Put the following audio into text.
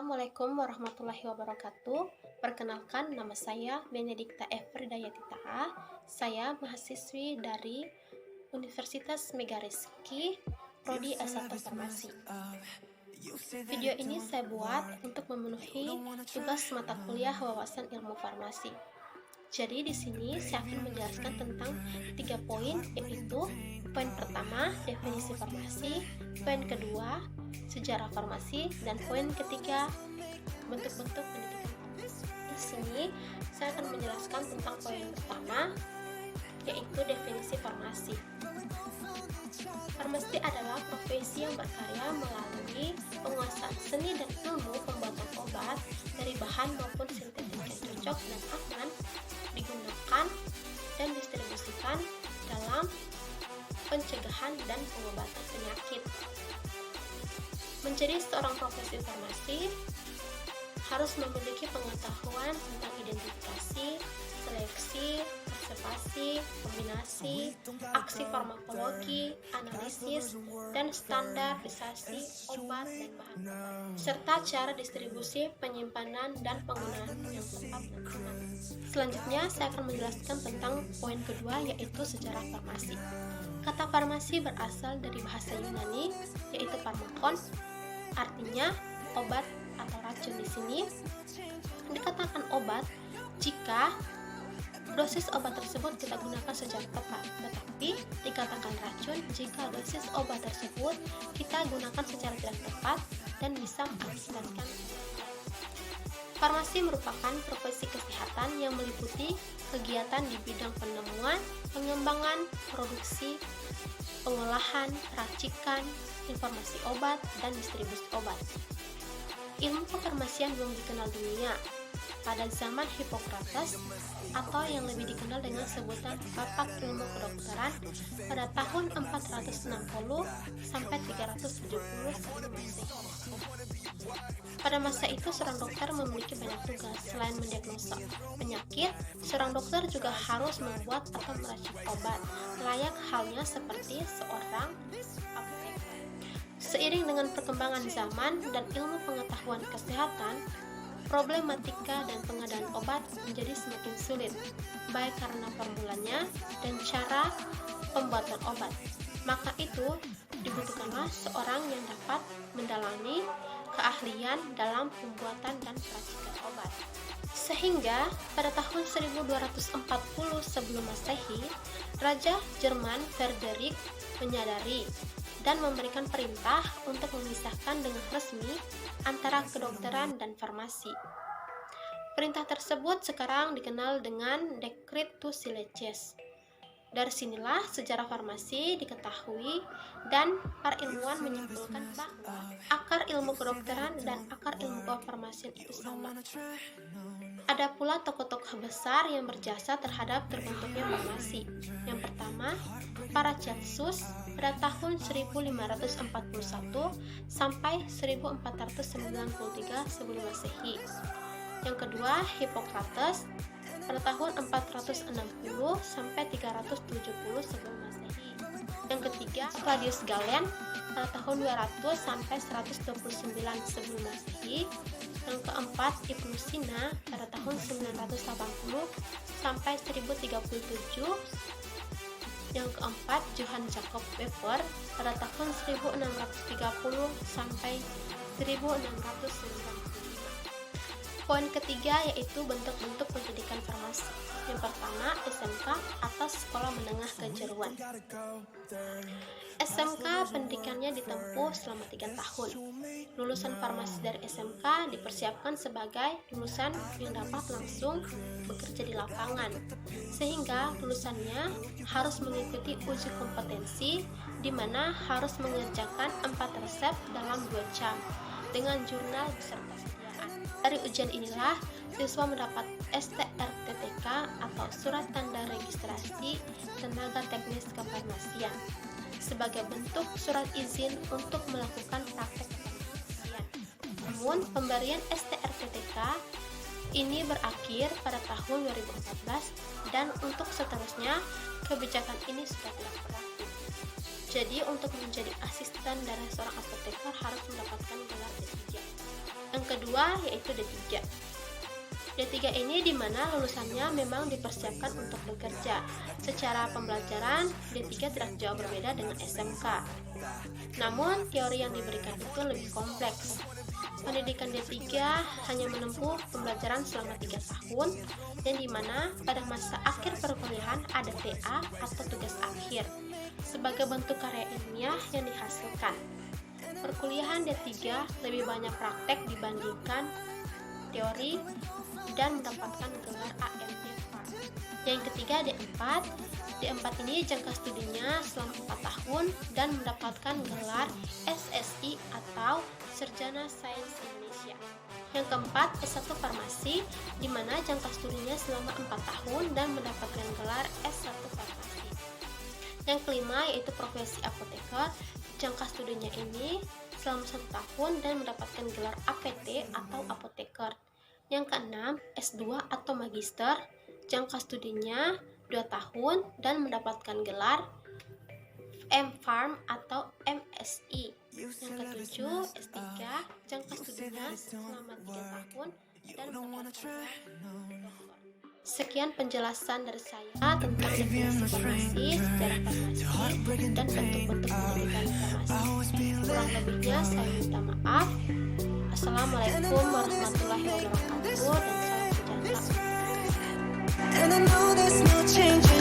Assalamualaikum warahmatullahi wabarakatuh. Perkenalkan, nama saya Benedikta Efridayatita. Saya mahasiswi dari Universitas Megarizky, Prodi S1 Farmasi. Video ini saya buat untuk memenuhi tugas mata kuliah wawasan ilmu farmasi. Jadi di sini saya akan menjelaskan tentang 3 poin, yaitu poin pertama, definisi farmasi, poin kedua, sejarah farmasi, dan poin ketiga, bentuk-bentuk pendidikan farmasi. Di sini saya akan menjelaskan tentang poin pertama, yaitu definisi farmasi. Farmasi adalah profesi yang berkarya melalui penguasaan seni dan ilmu pembuatan obat dari bahan maupun sintetik yang cocok dan aman digunakan dan distribusikan dalam pencegahan dan pengobatan penyakit. Menjadi seorang profesi farmasi harus memiliki pengetahuan tentang identifikasi, seleksi, konservasi, kombinasi, aksi farmakologi, analisis, dan standarisasi obat dan bahan obat, serta cara distribusi, penyimpanan, dan penggunaan yang tepat dan aman. Selanjutnya, saya akan menjelaskan tentang poin kedua, yaitu sejarah farmasi. Kata farmasi berasal dari bahasa Yunani, yaitu pharmakon, artinya obat atau racun. Di sini dikatakan obat jika dosis obat tersebut kita gunakan secara tepat, tetapi dikatakan racun jika dosis obat tersebut kita gunakan secara tidak tepat dan bisa mengakibatkan. Farmasi merupakan profesi kesehatan yang meliputi kegiatan di bidang penemuan, pengembangan, produksi, pengolahan, racikan, informasi obat, dan distribusi obat. Ilmu kefarmasian belum dikenal dunia. Pada zaman Hippocrates, atau yang lebih dikenal dengan sebutan Bapak Ilmu Kedokteran, pada tahun 460 sampai 370 sebelum Masehi. Pada masa itu, seorang dokter memiliki banyak tugas. Selain mendiagnosa penyakit, seorang dokter juga harus membuat atau meracik obat, layak halnya seperti seorang apoteker. Seiring dengan perkembangan zaman dan ilmu pengetahuan kesehatan, problematika dan pengadaan obat menjadi semakin sulit, baik karena formulanya dan cara pembuatan obat. Maka itu, dibutuhkanlah seorang yang dapat mendalami keahlian dalam pembuatan dan peracikan obat. Sehingga pada tahun 1240 sebelum Masehi, Raja Jerman Frederick menyadari dan memberikan perintah untuk memisahkan dengan resmi antara kedokteran dan farmasi. Perintah tersebut sekarang dikenal dengan Decretus Sileces. Dari sinilah sejarah farmasi diketahui dan para ilmuwan menyimpulkan bahwa akar ilmu kedokteran dan akar ilmu kefarmasian itu sama. Ada pula tokoh-tokoh besar yang berjasa terhadap terbentuknya farmasi. Yang pertama, Paracelsus pada tahun 1541 sampai 1493 sebelum Masehi. Yang kedua, Hippocrates pada tahun 460 sampai 370 sebelum Masehi. Yang ketiga, Claudius Galen pada tahun 200 sampai 129 sebelum Masehi. Yang keempat, Ibnu Sina pada tahun 980 sampai 1037. Yang keempat, Johann Jakob Weber pada tahun 1630 sampai 1695. Poin ketiga yaitu bentuk-bentuk pendidikan farmasi. Yang pertama, SMK atau Sekolah Menengah Kejuruan. SMK pendidikannya ditempuh selama 3 tahun. Lulusan farmasi dari SMK dipersiapkan sebagai lulusan yang dapat langsung bekerja di lapangan, sehingga lulusannya harus mengikuti uji kompetensi di mana harus mengerjakan 4 resep dalam 2 jam dengan jurnal beserta sediaan. Dari ujian inilah siswa mendapat STRTTK atau Surat Tanda Registrasi Tenaga Teknis Kefarmasian sebagai bentuk surat izin untuk melakukan praktek kefarmasian. Namun, pemberian STRTTK ini berakhir pada tahun 2014 dan untuk seterusnya kebijakan ini sudah tidak berlaku. Jadi, untuk menjadi asisten dari seorang apoteker harus mendapatkan gelar D3. Yang kedua yaitu D3. D3 ini dimana lulusannya memang dipersiapkan untuk bekerja. Secara pembelajaran, D3 tidak jauh berbeda dengan SMK. Namun, teori yang diberikan itu lebih kompleks. Pendidikan D3 hanya menempuh pembelajaran selama 3 tahun, dan dimana pada masa akhir perkuliahan ada TA atau tugas akhir, sebagai bentuk karya ilmiah yang dihasilkan. Perkuliahan D3 lebih banyak praktek dibandingkan teori dan mendapatkan gelar AMD. Yang ketiga D4. D4 ini jangka studinya selama 4 tahun dan mendapatkan gelar SSI atau Sarjana Sains Indonesia. Yang keempat S1 Farmasi, di mana jangka studinya selama 4 tahun dan mendapatkan gelar S1 Farmasi. Yang kelima yaitu profesi apoteker, jangka studinya ini selama 1 tahun dan mendapatkan gelar APT atau apoteker. Yang keenam, S2 atau Magister, jangka studinya 2 tahun dan mendapatkan gelar M.Pharm atau MSI. Yang ketujuh, S3, jangka studinya selama 3 tahun dan mendapatkan gelar doktor. Sekian penjelasan dari saya tentang definisi farmasi, sejarah farmasi, dan bentuk-bentuk pendidikan farmasi. Kurang lebihnya saya minta maaf. Assalamualaikum warahmatullahi wabarakatuh dan salam sejahtera.